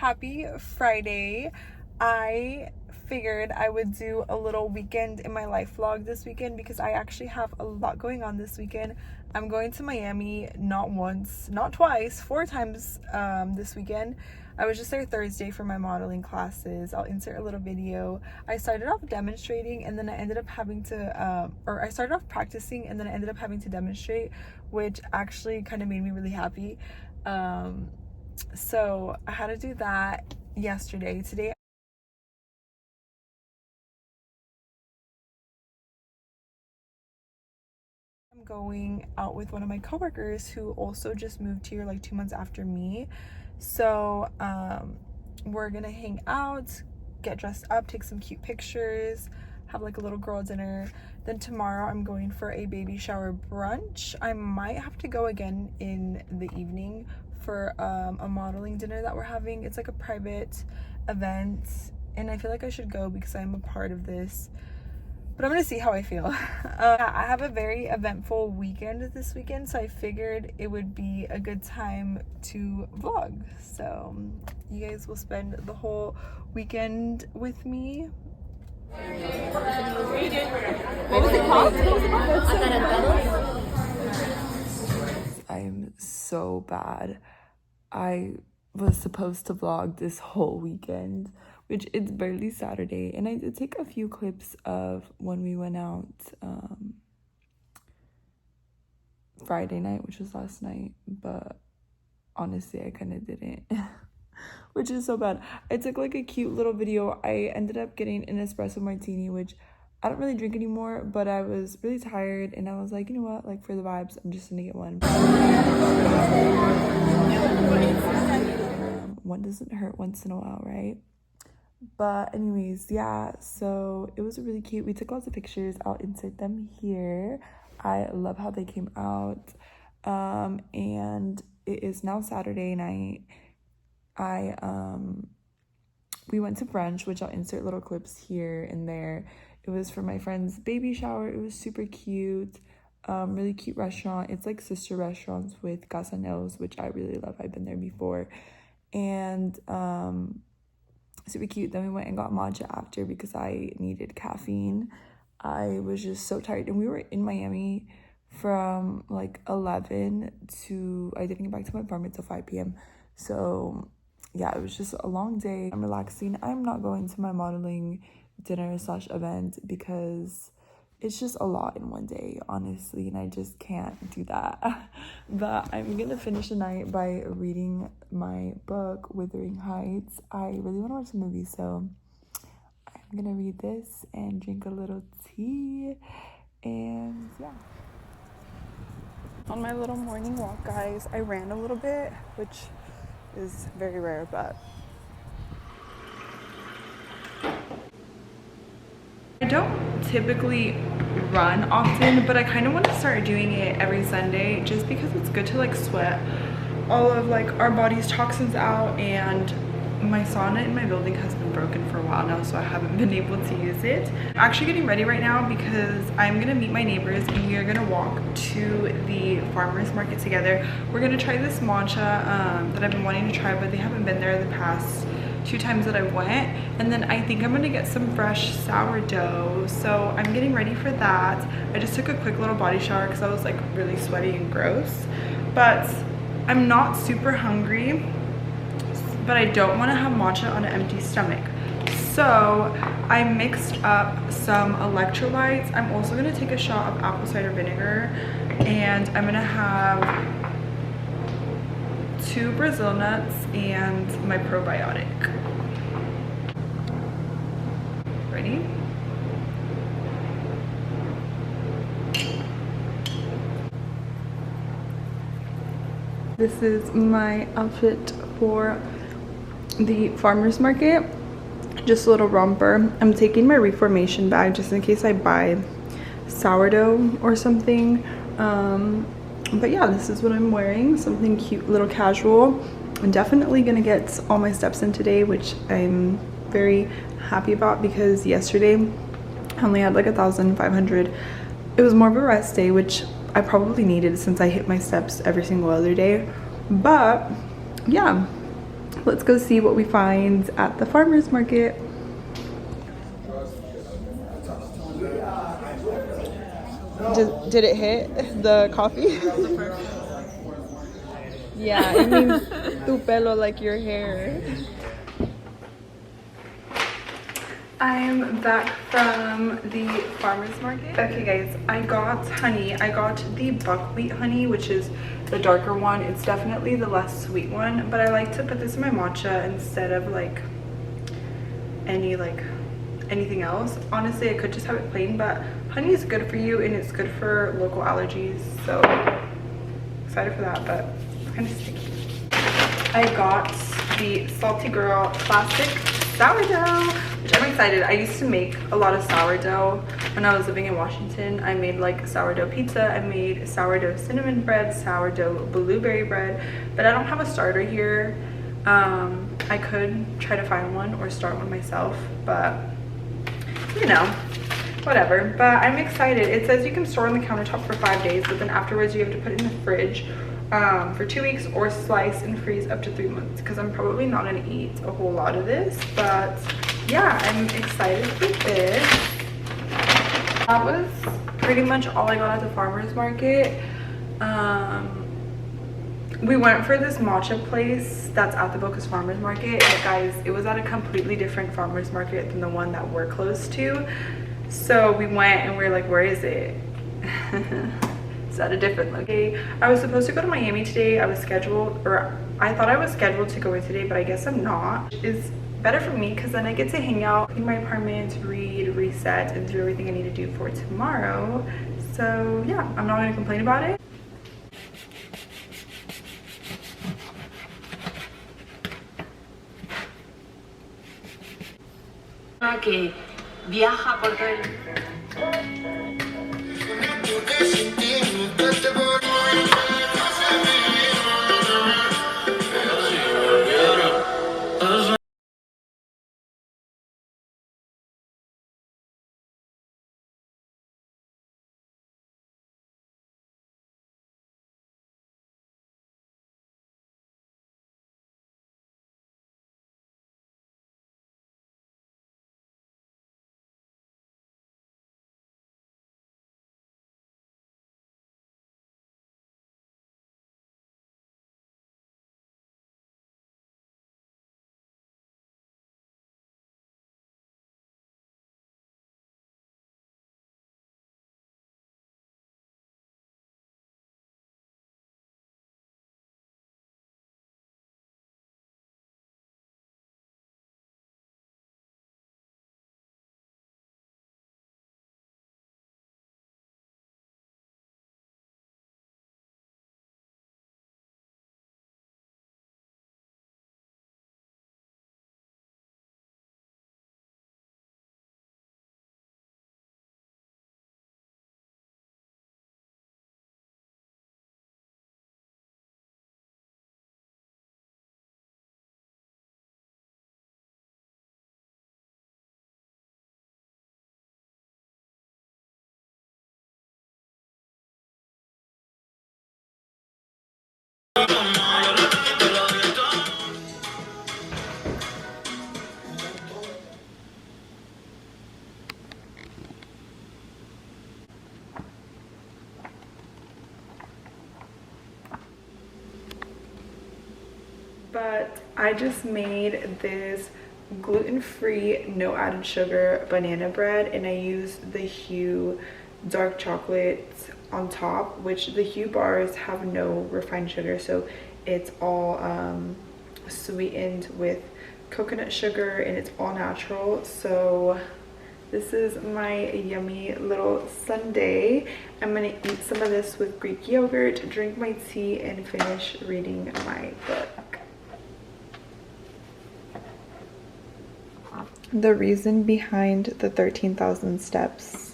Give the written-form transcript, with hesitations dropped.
happy Friday. I figured I would do a little weekend in my life vlog this weekend because I actually have a lot going on this weekend. I'm going to Miami not once, not twice, 4 times this weekend. I was just there Thursday for my modeling classes. I'll insert a little video. I started off demonstrating and then I ended up having to, I started off practicing and then I ended up having to demonstrate, which actually kind of made me really happy. So I had to do that yesterday. Today I'm going out with one of my coworkers who also just moved here like 2 months after me. So we're gonna hang out, get dressed up, take some cute pictures, have like a little girl dinner. Then tomorrow I'm going for a baby shower brunch. I might have to go again in the evening for a modeling dinner that we're having. It's like a private event and I feel like I should go because I'm a part of this, but I'm gonna see how I feel. I have a very eventful weekend this weekend, so I figured it would be a good time to vlog. So you guys will spend the whole weekend with me. What was it called? I'm so bad. I was supposed to vlog this whole weekend, which it's barely Saturday, and I did take a few clips of when we went out Friday night, which was last night, but honestly I kind of didn't which is so bad. I took like a cute little video. I ended up getting an espresso martini, which I don't really drink anymore, but I was really tired and I was like, you know what, like for the vibes, I'm just gonna get one. One doesn't hurt once in a while, right? But anyways, yeah, so it was really cute. We took lots of pictures. I'll insert them here. I love how they came out. And it is now Saturday night. We went to brunch, which I'll insert little clips here and there. It was for my friend's baby shower. It was super cute. Really cute restaurant. It's like sister restaurants with Casanelos, which I really love. I've been there before. And super cute. Then we went and got matcha after because I needed caffeine. I was just so tired, and we were in Miami from like 11 to, I didn't get back to my apartment till 5 p.m. So yeah, it was just a long day. I'm relaxing. I'm not going to my modeling dinner / event because it's just a lot in one day, honestly, and I just can't do that. But I'm gonna finish the night by reading my book, Wuthering Heights. I really want to watch the movie, so I'm gonna read this and drink a little tea, and yeah. On my little morning walk, guys, I ran a little bit, which is very rare, but I don't typically run often, but I kind of want to start doing it every Sunday just because it's good to like sweat all of like our body's toxins out. And my sauna in my building has been broken for a while now, so I haven't been able to use it. I'm actually getting ready right now because I'm gonna meet my neighbors and we are gonna walk to the farmers market together. We're gonna try this matcha that I've been wanting to try, but they haven't been there the past 2 times that I went. And then I think I'm gonna get some fresh sourdough, so I'm getting ready for that. I just took a quick little body shower because I was like really sweaty and gross, but I'm not super hungry, but I don't want to have matcha on an empty stomach. So I mixed up some electrolytes. I'm also going to take a shot of apple cider vinegar, and I'm going to have 2 Brazil nuts and my probiotic. Ready? This is my outfit for the farmers market. Just a little romper. I'm taking my reformation bag just in case I buy sourdough or something. But yeah, this is what I'm wearing. Something cute, little casual. I'm definitely gonna get all my steps in today, which I'm very happy about because yesterday I only had like 1,500. It was more of a rest day, which I probably needed since I hit my steps every single other day. But yeah, let's go see what we find at the farmer's market. Did it hit the coffee? Yeah, it means tu pelo, like your hair. I'm back from the farmer's market. Okay guys, I got honey. I got the buckwheat honey, which is the darker one. It's definitely the less sweet one, but I like to put this in my matcha instead of like anything else. Honestly, I could just have it plain, but honey is good for you and it's good for local allergies, so excited for that, but it's kind of sticky. I got the Salty Girl Classic Sourdough, which I'm excited. I used to make a lot of sourdough when I was living in Washington. I made like sourdough pizza, I made sourdough cinnamon bread, sourdough blueberry bread, but I don't have a starter here. I could try to find one or start one myself, but you know, whatever. But I'm excited. It says you can store on the countertop for 5 days, but then afterwards you have to put it in the fridge for 2 weeks or slice and freeze up to 3 months, because I'm probably not going to eat a whole lot of this. But yeah, I'm excited for this. That was pretty much all I got at the farmer's market. We went for this matcha place that's at the Bocas Farmers Market, but guys, it was at a completely different farmers market than the one that we're close to. So we went and we are like, where is it? It's at a different location. I was supposed to go to Miami today. I was scheduled, or I thought I was scheduled to go in today, but I guess I'm not. It's better for me because then I get to hang out in my apartment, read, reset, and do everything I need to do for tomorrow. So yeah, I'm not going to complain about it. Que viaja por todo el... But I just made this gluten-free, no added sugar banana bread, and I used the Hue dark chocolate on top, which the Hue bars have no refined sugar, so it's all sweetened with coconut sugar and it's all natural. So this is my yummy little sundae. I'm gonna eat some of this with Greek yogurt, drink my tea, and finish reading my book. The reason behind the 13,000 steps